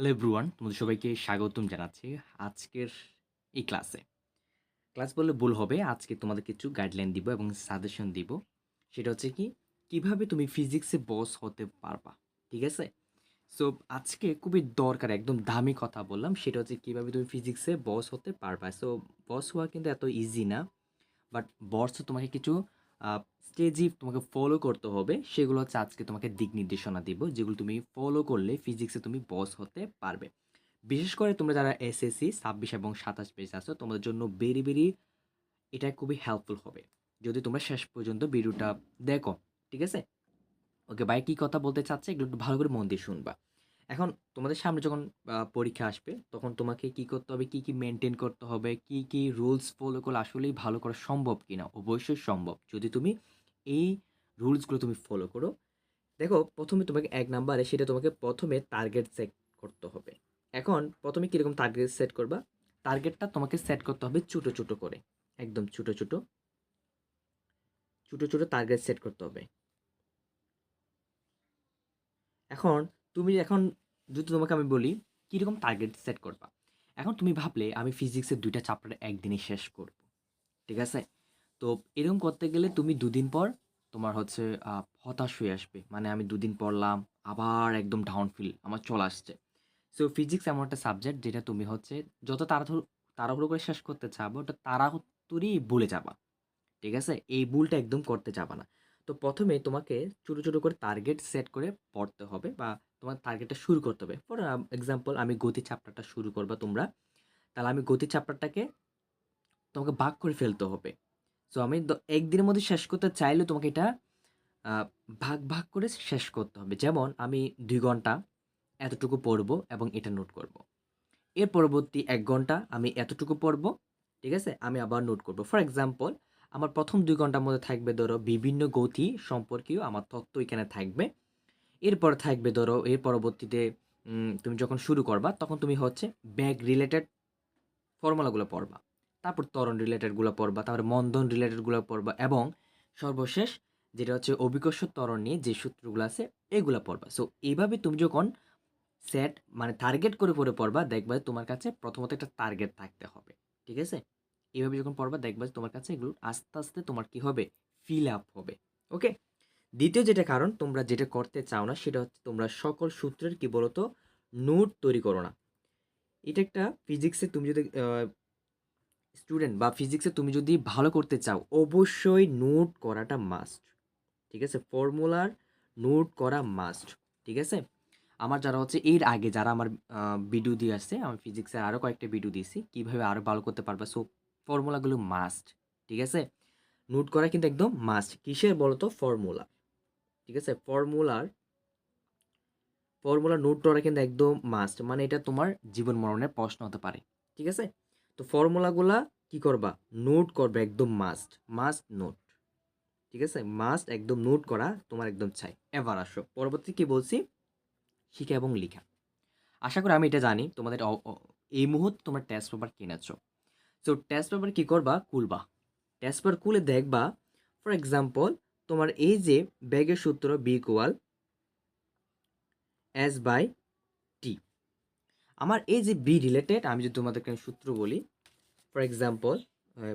Hello everyone, তোমাদের সবাইকে স্বাগতম জানাচ্ছি আজকের এই ক্লাসে। ক্লাস বললে ভুল হবে। আজকে তোমাদের কিছু গাইডলাইন দিব এবং সাজেশন দিব। সেটা হচ্ছে কি, কিভাবে তুমি ফিজিক্সে বস হতে পারবা। ঠিক আছে? সো আজকে খুবই দরকার, একদম দামি কথা বললাম। সেটা হচ্ছে কিভাবে তুমি ফিজিক্সে বস হতে পারবা। সো বস হওয়া কিন্তু এত ইজি না। বাট বস তোমাকে কিছু স্টেজি তোমাকে ফলো করতে হবে। সেগুলো হচ্ছে আজকে তোমাকে দিক নির্দেশনা দিব, যেগুলো তুমি ফলো করলে ফিজিক্সে তুমি বস হতে পারবে। বিশেষ করে তোমরা যারা এসএসসি 26 এবং 27 পেজ আছো, তোমাদের জন্য ভেরি ভেরি এটা খুবই হেল্পফুল হবে যদি তোমরা শেষ পর্যন্ত ভিডিওটা দেখো। ঠিক আছে? ওকে, ভাই কি কথা বলতে চাচ্ছে এগুলো একটু ভালো করে মন দিয়ে শুনবা। এখন তোমাদের সামনে যখন পরীক্ষা আসবে, তখন তোমাকে কি করতে হবে, কি কি মেনটেন করতে হবে, কি কি রুলস ফলো করলে আসলেই ভালো করা সম্ভব কিনা। অবশ্যই সম্ভব যদি তুমি এই রুলসগুলো তুমি ফলো করো। দেখো, প্রথমে তোমাকে ১ নাম্বারে সেটা তোমাকে প্রথমে টার্গেট সেট করতে হবে। এখন প্রথমে কিরকম টার্গেট সেট করবা? টার্গেটটা তোমাকে সেট করতে হবে ছোট, ছোট করে। একদম ছোট, ছোট, ছোট, ছোট টার্গেট সেট করতে হবে। এখন এখন যদি তোমাকে আমি বলি কিরকম টার্গেট সেট করবা? এখন তুমি ভাবলে আমি ফিজিক্সের ২ টা চ্যাপ্টার একদিনেই শেষ করব। ঠিক আছে? তো এরকম করতে গেলে তুমি ২ দিন পর তোমার হচ্ছে হতাশ হয়ে আসবে। মানে আমি ২ দিন পড়লাম, আবার একদম ডাউন ফিল আমার চলে আসছে। সো ফিজিক্স এমন একটা সাবজেক্ট যেটা তুমি হচ্ছে যত তাড়াহুড়ো করে শেষ করতে চাবে, ওটা তাড়াতাড়ি ভুলে যাবা। ঠিক আছে? এই ভুলটা একদম করতে যাবা না। তো ১ম এ তোমাকে ছোট, ছোট করে টার্গেট সেট করে পড়তে হবে, বা তোমার টার্গেটটা শুরু করতে হবে। ফর এক্সাম্পল, আমি গতি চ্যাপ্টারটা শুরু করবা তোমরা। তাহলে আমি গতি চ্যাপ্টারটাকে তোমাকে ভাগ করে ফেলতে হবে। সো আমি ১ দিনের মধ্যে শেষ করতে চাইলেও তোমাকে এটা আ ভাগ, ভাগ করে শেষ করতে হবে। যেমন আমি ২ ঘন্টা এতটুকু পড়বো এবং এটা নোট করব। এর পরবর্তী ১ ঘন্টা আমি এতটুকু পড়বো। ঠিক আছে? আমি আবার নোট করব। ফর এক্সাম্পল, আমার ১ম ২ ঘন্টার মধ্যে থাকবে ধরো বিভিন্ন গতি সম্পর্কীয় আমার তথ্য এখানে থাকবে। এরপর থাকবে ধরো এর পরবর্তীতে তুমি যখন শুরু করবা তখন তুমি হচ্ছে ব্যাগ রিলেটেড ফর্মুলাগুলো পড়বা। তারপর ত্বরণ রিলেটেড গুলো পড়বা, তারপরে মন্দন রিলেটেড গুলো পড়বা এবং সর্বশেষ যেটা হচ্ছে অভিকর্ষ ত্বরণ নিয়ে যে সূত্রগুলো আছে এগুলা পড়বা। সো এইভাবে তুমি যখন সেট মানে টার্গেট করে পড়বা, দেখবা যে তোমার কাছে প্রথমত একটা টার্গেট থাকতে হবে। ঠিক আছে? এভাবে যখন পড়বা দেখবা যে তোমার কাছে এগুলো আস্তে, আস্তে তোমার কি হবে? ফিল আপ হবে। ওকে? দ্বিতীয় যেটা কারণ তোমরা যেটা করতে চাও না সেটা হচ্ছে তোমরা সকল সূত্রের কি বলতো নোট তৈরি করো না। এটা একটা ফিজিক্সে তুমি যদি স্টুডেন্ট বা ফিজিক্সে তুমি যদি ভালো করতে চাও, অবশ্যই নোট করাটা মাস্ট। ঠিক আছে? ফর্মুলার নোট করা মাস্ট। ঠিক আছে? আমার যারা হচ্ছে এর আগে যারা আমার ভিডিও দিয়ে আসছে, আমি ফিজিক্সের আরও কয়েকটা ভিডিও দিয়েছি কিভাবে আরও ভালো করতে পারবা। সো ফর্মুলাগুলো মাস্ট। ঠিক আছে? নোট করা কিন্তু একদম মাস্ট। কিসের বলতো? ফর্মুলা। ঠিক আছে? ফর্মুলা নোট করা কিন্তু একদম মাস্ট। মানে এটা তোমার জীবন মরণের প্রশ্ন হতে পারে। ঠিক আছে? তো ফর্মুলাগুলা কি করবা? নোট করবে, একদম মাস্ট। Must note. ঠিক আছে? মাস্ট একদম নোট করা তোমার একদম চাই। এবার আসো পরবর্তী কি বলছি? শিখা এবং লিখা। আশা করি আমি এটা জানি তোমাদের এই মুহূর্তে তোমরা টেস্ট পেপার কিনেছো। সো টেস্ট পেপার কি করবা? খুলবা। টেস্ট পেপার খুলে দেখবা, ফর এক্সাম্পল, তোমার এই যে ব্যাগের সূত্র B equal S by T. আমার এই যে বি রিলেটেড, আমি যদি তোমাদেরকে সূত্র বলি, ফর এক্সাম্পল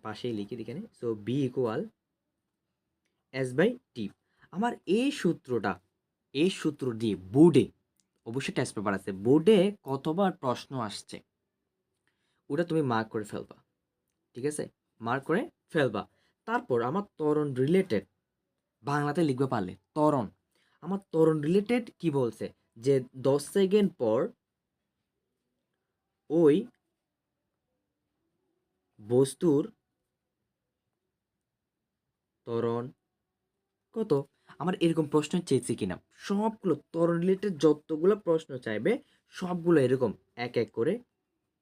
পাশেই লিখি এখানে। So B equal S by T. আমার এই সূত্র দিয়ে বোর্ডে, অবশ্যই টেস্ট পেপার আছে, বোর্ডে কতবার প্রশ্ন আসছে ওটা তুমি মার্ক করে ফেলবা। ঠিক আছে? মার্ক করে ফেলবা। তারপর আমার ত্বরণ রিলেটেড বাংলাতে লিখবে পারলে ত্বরণ। আমার ত্বরণ রিলেটেড কি বলছে? যে ১০ সেকেন্ড পর ওই বস্তুর ত্বরণ কত? আমার এরকম প্রশ্ন চেয়েছে কিনা? সবগুলো ত্বরণ রিলেটেড যতগুলো প্রশ্ন চাইবে সবগুলো এরকম এক, এক করে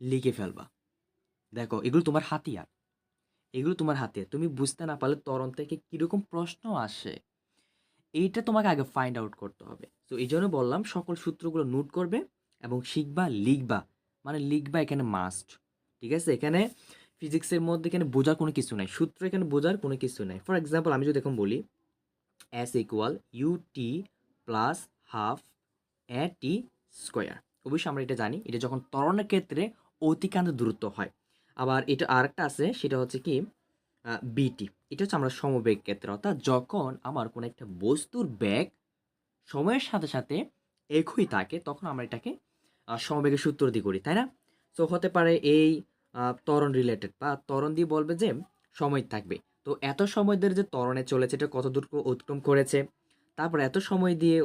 লিখে ফেলবা। দেখো এগুলো তোমার হাতিয়ার। এগুলো তোমার হাতিয়ার। তুমি বুঝতে না পারলে ত্বরণ থেকে কিরকম প্রশ্ন আসে এইটা তোমাকে আগে ফাইন্ড আউট করতে হবে। তো এইজন্য বললাম সকল সূত্রগুলো নোট করবে এবং শিখবা, লিখবা। মানে লিখবা এখানে মাস্ট। ঠিক আছে? এখানে ফিজিক্সের মধ্যে এখানে বোঝার কোনো কিছু নাই। সূত্র এখানে বোঝার কোনো কিছু নাই। ফর এক্সাম্পল, আমি যদি এখন বলি S equal U T plus half A T square. অবশ্যই আমরা এটা জানি, এটা যখন ত্বরণের ক্ষেত্রে অতিক্রান্ত দূরত্ব হয়। আবার এটা আরেকটা আছে, সেটা হচ্ছে কি বিটি। এটা হচ্ছে আমরা সমবেগ ক্ষেত্রে, অর্থাৎ যখন আমার কোনো একটা বস্তুর বেগ সময়ের সাথে সাথে একই থাকে, তখন আমরা এটাকে সমবেগের সূত্র দিয়ে করি, তাই না? সো হতে পারে এই ত্বরণ রিলেটেড, বা ত্বরণ দিয়ে বলবে যে সময় থাকবে। তো এত সময় ধরে যে ত্বরণে চলেছে, এটা কত দূর অতিক্রম করেছে, তারপর এত সময় দিয়ে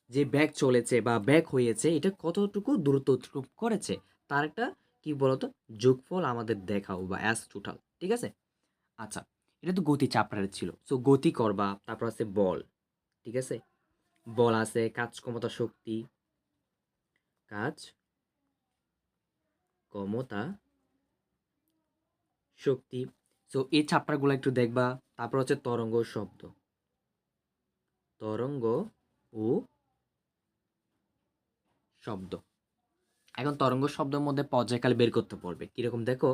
যে ব্যাগ চলেছে বা ব্যাগ হয়েছে, এটা কতটুকু দূরত্ব অতিক্রম করেছে, তার একটা কি বলতো যোগফল আমাদের দেখাও, বা অ্যাস টোটাল। ঠিক আছে? আচ্ছা, এটা তো গতি চাপড়ার ছিল। সো গতি করবা, তারপর আছে বল। ঠিক আছে? বল আছে, কাজ ক্ষমতা শক্তি, কাজ ক্ষমতা শক্তি। সো এই চাপড়াগুলো একটু দেখবা। তারপর হচ্ছে তরঙ্গ ও শব্দ, তরঙ্গ ও শব্দ। এখন তরঙ্গ শব্দের মধ্যে পর্যায়কাল বের করতে পারবে কিরকম, দেখো।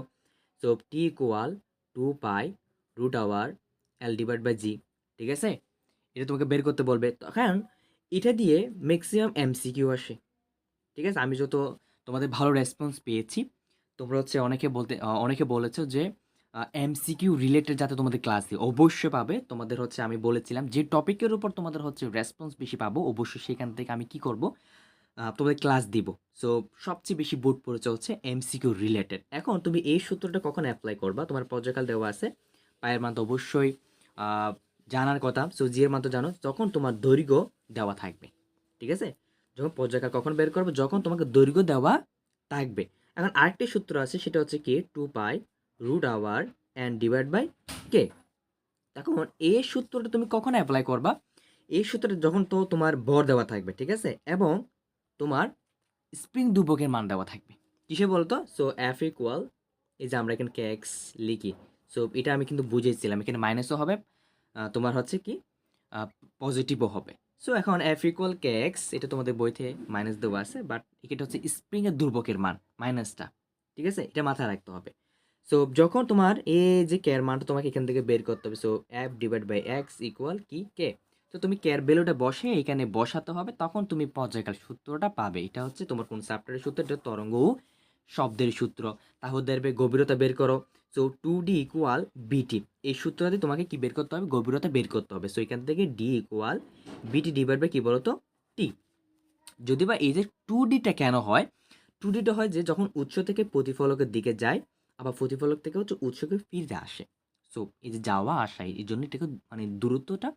সো টি ইকুয়াল 2 পাই √r L/G। ঠিক আছে? এটা তোমাকে বের করতে বলবে। কারণ এটা দিয়ে ম্যাক্সিমাম এমসিকিউ আসে। ঠিক আছে? আমি যত তোমাদের ভালো রেসপন্স পেয়েছি, তোমরা হচ্ছে অনেকে বলেছো যে এমসিকিউ রিলেটেড যাতে তোমাদের ক্লাস দিই, অবশ্যই পাবে। তোমাদের হচ্ছে আমি বলেছিলাম যে টপিকের উপর তোমাদের হচ্ছে রেসপন্স বেশি পাবো, অবশ্যই সেখান থেকে আমি কি করব, তোমাদের ক্লাস দিব। সো সবচেয়ে বেশি বোর্ড পড়েছে হচ্ছে এমসিকিউ রিলেটেড। এখন তুমি এই সূত্রটা কখন অ্যাপ্লাই করবা? তোমার পর্যায়কাল দেওয়া আছে, পায়ের মান তো অবশ্যই আহ, জানার কথা। সো জি এর মান তো জানো, যখন তোমার দৈর্ঘ্য দেওয়া থাকবে। ঠিক আছে? যখন পর্যায়কাল কখন বের করবে? যখন তোমাকে দৈর্ঘ্য দেওয়া থাকবে। এখন আরেকটি সূত্র আছে, সেটা হচ্ছে কি 2 পাই √r অ্যান্ড ডিভাইড বাই কে। এখন এই সূত্রটা তুমি কখন অ্যাপ্লাই করবা? এই সূত্রটা যখন তো তোমার ভর দেওয়া থাকবে, ঠিক আছে, এবং তোমার স্প্রিং দুবকের মান দেওয়া থাকবে। কিসে বলতো? সো এফ ইকুয়াল, এই যে আমরা এখানে কে এক্স লিখি, সো এটা আমি কিন্তু বুঝেছিলাম, এখানে মাইনাসও হবে, তোমার হচ্ছে কি পজিটিভও হবে। সো এখন এফ ইকুয়াল কে এক্স, এটা তোমাদের বইতে মাইনাস দেওয়া আছে, বাট এটা হচ্ছে স্প্রিংয়ের দুর্বকের মান, মাইনাসটা। ঠিক আছে? এটা মাথায় রাখতে হবে। সো যখন তোমার এই যে কে এর মানটা তোমাকে এখান থেকে বের করতে হবে, so f divide by x equal কি কে। তো তুমি কে এর ভ্যালুটা বসে এখানে বসাতে হবে, তখন তুমি পর্যায়কাল সূত্রটা পাবে। এটা হচ্ছে তোমার কোন চ্যাপ্টারের সূত্র? এটা তরঙ্গ ও শব্দের সূত্র। তাহলে দেখবে গভীরতা বের করো। সো 2D ইকুয়াল বিটি, এই সূত্রতে তোমাকে কি বের করতে হবে? গভীরতা বের করতে হবে। সো এখান থেকে ডি ইকুয়াল বিটি ডিভাইড বাই কি বলতো টি। যদি বা এই যে 2Dটা কেন হয়? 2Dটা হয় যে যখন উৎস থেকে প্রতিফলকের দিকে যায়, আবার প্রতিফলক থেকে হচ্ছে উৎসকে ফিরে আসে। সো এই যে যাওয়া আসা, এই জন্য এটাকে মানে দূরত্বটা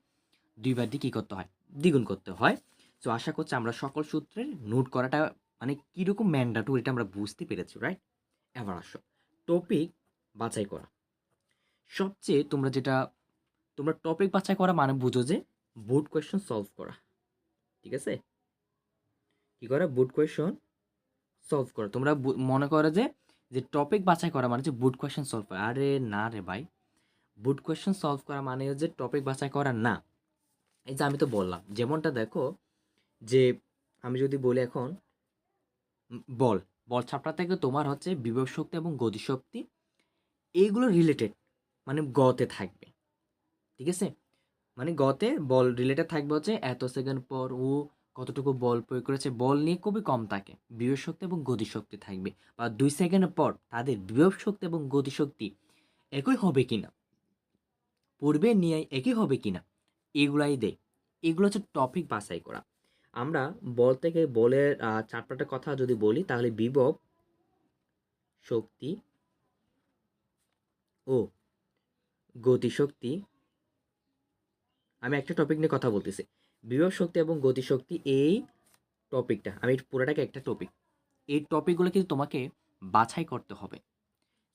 দুইবার দিয়ে কী করতে হয়? দ্বিগুণ করতে হয়। সো আশা করছি আমরা সকল সূত্রের নোট করাটা মানে কীরকম ম্যান্ডাটরি এটা আমরা বুঝতে পেরেছি, রাইট? এবার আসো টপিক বাছাই করা। সবচেয়ে তোমরা টপিক বাছাই করা মানে বুঝো যে বোর্ড কোয়েশ্চন সলভ করা। ঠিক আছে? কি করা? বোর্ড কোয়েশ্চন সলভ করা। তোমরা মনে করো যে যে টপিক বাছাই করা মানে যে বোর্ড কোয়েশ্চন সলভ করা। আরে না রে ভাই, বোর্ড কোয়েশ্চন সলভ করা মানে হচ্ছে টপিক বাছাই করা না। এই যে আমি তো বললাম, যেমনটা দেখো, যে আমি যদি বলি এখন বল, বল চ্যাপ্টার থেকে তোমার হচ্ছে বিভব শক্তি এবং গতিশক্তি, এইগুলো রিলেটেড মানে গতে থাকবে। ঠিক আছে? মানে গতে বল রিলেটেড থাকবে হচ্ছে এত সেকেন্ড পর ও কতটুকু বল প্রয়োগ করেছে, বল নিয়ে খুবই কম থাকে, বিভব শক্তি এবং গতিশক্তি থাকবে। বা 2 সেকেন্ড পর তাদের বিভব শক্তি এবং গতিশক্তি একই হবে কিনা, পূর্বে নিয়ে একই হবে কিনা, এগুলাই দেয়। এগুলো হচ্ছে টপিক বাছাই করা। আমরা বল থেকে বলের চারপাটা কথা যদি বলি, তাহলে বিভব শক্তি ও গতিশক্তি, আমি একটা টপিক নিয়ে কথা বলতেছি, বিভব শক্তি এবং গতিশক্তি, এই টপিকটা আমি পুরোটাকে একটা টপিক, এই টপিকগুলো কিন্তু তোমাকে বাছাই করতে হবে।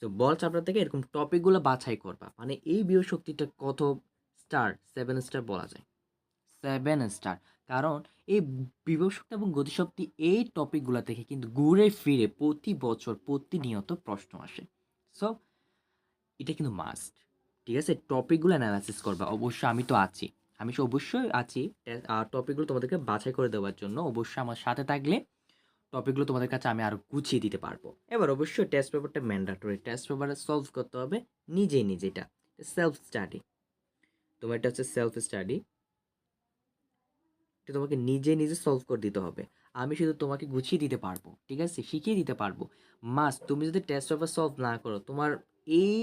তো বল চ্যাপ্টার থেকে এরকম টপিকগুলো বাছাই করবা, মানে এই বিভব শক্তিটা কত স্টার? 7 স্টার বলা যায়, 7 স্টার। কারণ এই বিভব শক্তি এবং গতিশক্তি এই টপিকগুলো থেকে কিন্তু ঘুরে ফিরে প্রতি বছর প্রতিনিয়ত প্রশ্ন আসে। সো এটা কিন্তু মাস্ট। ঠিক আছে? টপিকগুলো অ্যানালাইসিস করবা। অবশ্যই আমি তো আছি, অবশ্যই আছি টপিকগুলো তোমাদেরকে বাছাই করে দেওয়ার জন্য। অবশ্যই আমার সাথে থাকলে টপিকগুলো তোমাদের কাছে আমি আরও গুছিয়ে দিতে পারবো। এবার অবশ্যই টেস্ট পেপারটা ম্যান্ডেটরি, টেস্ট পেপারে সলভ করতে হবে নিজেই নিজেটা, সেলফ স্টাডি। তোমার এটা হচ্ছে সেলফ স্টাডি, এটা তোমাকে নিজে নিজে সলভ করে দিতে হবে। আমি শুধু তোমাকে গুছিয়ে দিতে পারবো, ঠিক আছে, শিখিয়ে দিতে পারবো। তুমি যদি টেস্ট পেপার সলভ না করো, তোমার এই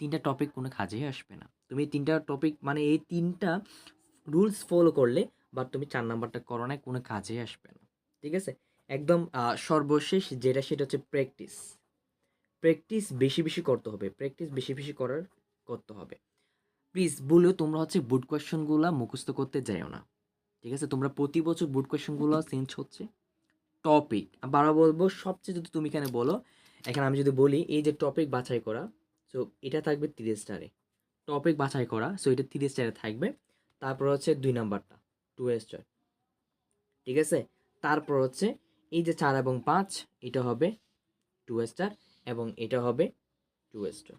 3টা টপিক কোনো কাজেই আসবে না। তুমি এই 3টা টপিক মানে এই 3টা রুলস ফলো করলে, বাট তুমি 4 নাম্বারটা করো নাই, কোনো কাজেই আসবে না, ঠিক আছে? একদম সর্বশেষ যেটা সেটা হচ্ছে প্র্যাকটিস। প্র্যাকটিস বেশি বেশি করতে হবে, প্র্যাকটিস বেশি বেশি করতে হবে। প্লিজ বলেও তোমরা হচ্ছে বোর্ড কোয়েশ্চেনগুলো মুখস্থ করতে যাইও না, ঠিক আছে? তোমরা প্রতি বছর বোর্ড কোয়েশ্চেনগুলো চেঞ্জ হচ্ছে। টপিক বারো বলবো সবচেয়ে, যদি তুমি এখানে বলো, এখানে আমি যদি বলি এই যে টপিক বাছাই করা, সো এটা থাকবে 30 স্টারে। টপিক বাছাই করা, সো এটা 30 স্টারে থাকবে। তারপর হচ্ছে 2 নাম্বারটা 2 স্টার, ঠিক আছে? তারপর হচ্ছে এই যে 4 এবং 5, এটা হবে 2 স্টার এবং এটা হবে 2 স্টার।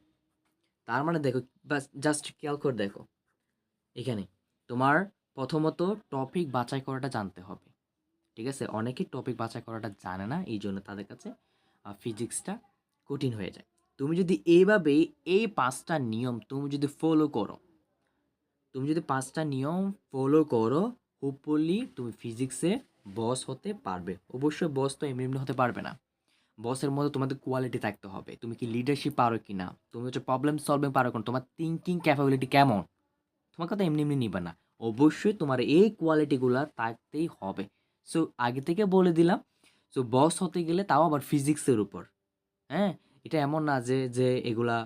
তার মানে দেখো, বাস জাস্ট খেয়াল করে দেখো, এখানে তোমার প্রথমত টপিক বাছাই করাটা জানতে হবে, ঠিক আছে? অনেকেই টপিক বাছাই করাটা জানে না, এই জন্য তাদের কাছে ফিজিক্সটা কঠিন হয়ে যায়। তুমি যদি এইভাবেই এই 5টা নিয়ম তুমি যদি ফলো করো, তুমি যদি 5টা নিয়ম ফলো করো, হোপফুলি তুমি ফিজিক্সে বস হতে পারবে। অবশ্যই বস তো এমনি এমনি হতে পারবে না। বসের মধ্যে তোমাদের কোয়ালিটি থাকতে হবে। তুমি কি লিডারশিপ পারো কি না, তুমি হচ্ছে প্রবলেম সলভিং পারো কোন, তোমার থিঙ্কিং ক্যাপাবিলিটি কেমন, তোমার কথা এমনি এমনি নিবে না। অবশ্যই তোমার এই কোয়ালিটিগুলো থাকতেই হবে। সো আগে থেকে বলে দিলাম, সো বস হতে গেলে তাও আবার ফিজিক্সের উপর, হ্যাঁ? এটা এমন না যে যে এগুলা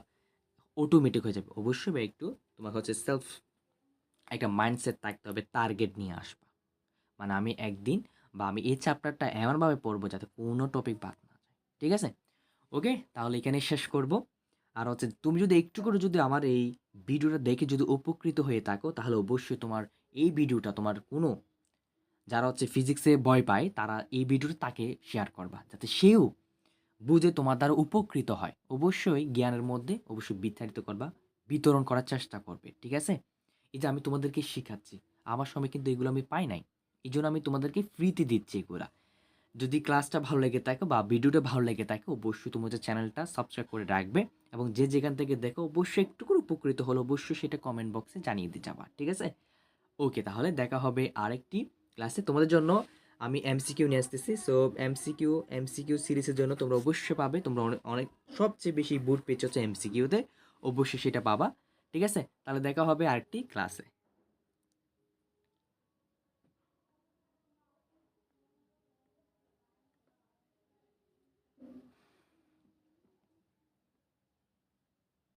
অটোমেটিক হয়ে যাবে। অবশ্যই বা একটু তোমাকে হচ্ছে সেলফ একটা মাইন্ডসেট থাকতে হবে, টার্গেট নিয়ে আসবা। মানে আমি একদিন বা আমি এই চ্যাপ্টারটা এমনভাবে পড়বো যাতে কোনো টপিক বাদ না যায়, ঠিক আছে? ওকে, তাহলে এখানেই শেষ করব। আর হচ্ছে তুমি যদি একটু করে যদি আমার এই ভিডিওটা দেখে যদি উপকৃত হয়ে থাকো, তাহলে অবশ্যই তোমার এই ভিডিওটা তোমার কোনো, যারা হচ্ছে ফিজিক্সে ভয় পায়, তারা এই ভিডিওটা তাকে শেয়ার করবা, যাতে সেও বুঝে তোমার দ্বারা উপকৃত হয়। অবশ্যই জ্ঞানের মধ্যে অবশ্যই বিস্তারিত করবা, বিতরণ করার চেষ্টা করবে, ঠিক আছে? এই যে আমি তোমাদেরকে শিখাচ্ছি, আমার সময় কিন্তু এগুলো আমি পাই নাই, এই জন্য আমি তোমাদেরকে ফ্রিতে দিচ্ছি এগুলা। যদি ক্লাসটা ভালো লেগে থাকে বা ভিডিওটা ভালো লেগে থাকে, অবশ্যই তোমাদের চ্যানেলটা সাবস্ক্রাইব করে রাখবে, এবং যে যেখান থেকে দেখো অবশ্যই একটু করে উপকৃত হলো, অবশ্যই সেটা কমেন্ট বক্সে জানিয়ে দিয়ে যাবা, ঠিক আছে? ওকে, তাহলে দেখা হবে আরেকটি ক্লাসে। তোমাদের জন্য আমি এমসিকিউ নিয়ে আসতেছি। সো এমসিকিউ সিরিজের জন্য তোমরা অবশ্যই পাবে, তোমরা অনেক অনেক সবচেয়ে বেশি বুট পেয়েছ হচ্ছে এমসিকিউতে, অবশ্যই সেটা পাবা, ঠিক আছে? তাহলে দেখা হবে আরেকটি ক্লাসে।